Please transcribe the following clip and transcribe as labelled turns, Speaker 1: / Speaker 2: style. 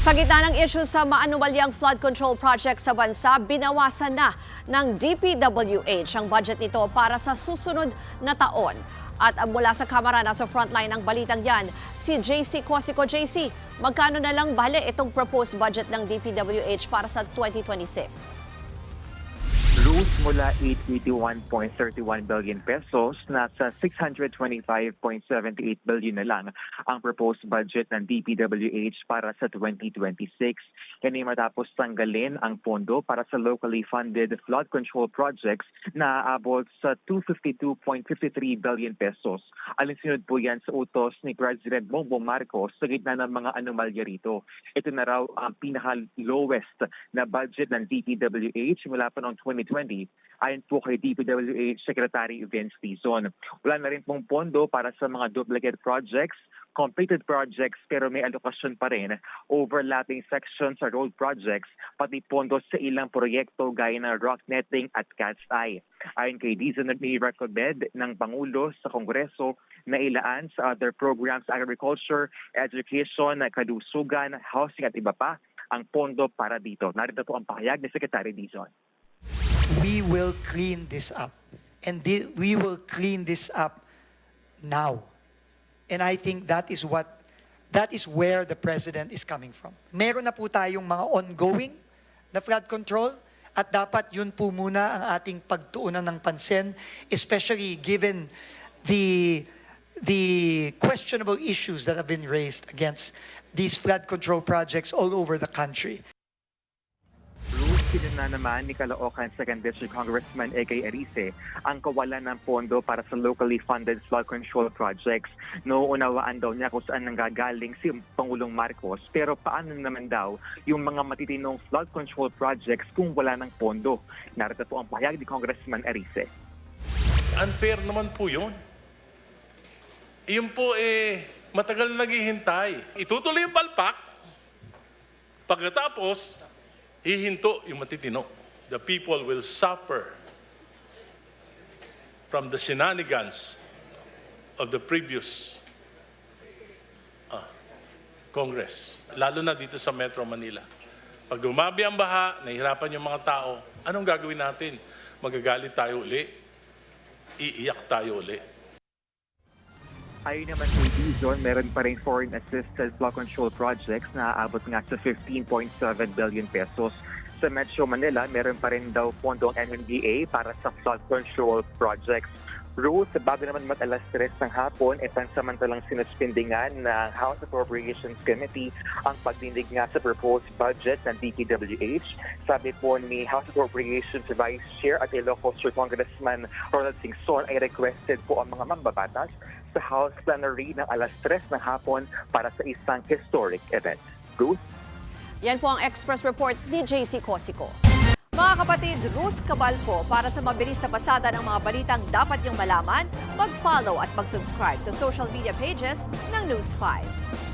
Speaker 1: Sa gitna ng issue sa maanumalyang flood control project sa bansa, binawasan na ng DPWH ang budget nito para sa susunod na taon. At mula sa kamera, nasa frontline ng balitang yan, si JC Cosico. JC, magkano na lang bale itong proposed budget ng DPWH para sa 2026?
Speaker 2: Ruth, mula 881.31 billion pesos, nasa 625.78 billion na lang ang proposed budget ng DPWH para sa 2026. Yan ay matapos tanggalin ang pondo para sa locally funded flood control projects na aabot sa 252.53 billion pesos. Alinsunod po yan sa utos ni President Bongbong Marcos sa gitna ng mga anomalya rito. Ito na raw ang pinaka-lowest na budget ng DPWH mula pa noong 2020. Ayon po kay DPWH Secretary Vince Dizon. Wala na rin pong pondo para sa mga duplicate projects, completed projects pero may alokasyon pa rin, overlapping sections sa road projects, pati pondo sa ilang proyekto gaya ng rock netting at cat's eye. Ayon kay Dizon, may recommend ng Pangulo sa Kongreso na ilaan sa other programs, agriculture, education, kalusugan, housing at iba pa ang pondo para dito. Narito po ang pahayag ni Secretary Dizon.
Speaker 3: We will clean this up. And we will clean this up now. And I think that is where the President is coming from. Meron na po tayong mga ongoing na flood control at dapat yun po muna ang ating pagtuunan ng pansin, especially given the questionable issues that have been raised against these flood control projects all over the country.
Speaker 2: Sinuna naman ni Caloocan 2nd District Congressman A.K. Erice ang kawalan ng pondo para sa locally funded flood control projects. Nauunawaan daw niya kung saan nanggagaling si Pangulong Marcos, pero paano naman daw yung mga matitinong flood control projects kung wala ng pondo? Narito po ang pahayag ni Congressman Erice.
Speaker 4: Unfair naman po yun. Iyon po matagal na naghihintay. Itutuloy yung palpak, pagkatapos hihinto yung matitino. The people will suffer from the shenanigans of the previous Congress, lalo na dito sa Metro Manila. Pag dumabi ang baha, nahihirapan yung mga tao, anong gagawin natin? Magagalit tayo uli? Iiyak tayo uli?
Speaker 2: Ayon naman kay Dizon, meron pa rin foreign assisted flood control projects na aabot nga sa 15.7 billion pesos. Sa Metro Manila, meron pa rin daw pondong MMDA para sa flood control projects. Ruth, bago naman mag-alas 3 ng hapon, pansamantalang sinuspindingan ng House Appropriations Committee ang pagdinig nga sa proposed budget ng DPWH. Sabi po ni House Appropriations Vice Chair at Ilocos Sur Congressman Ronald Singson ay requested po ang mga mambabatas sa House Plenary ng alas 3 ng hapon para sa isang historic event. Ruth?
Speaker 1: Yan po ang Express Report ni JC Cosico. Mga kapatid, Ruth Cabalco, para sa mabilis na pasada ng mga balitang dapat niyong malaman, mag-follow at mag-subscribe sa social media pages ng News 5.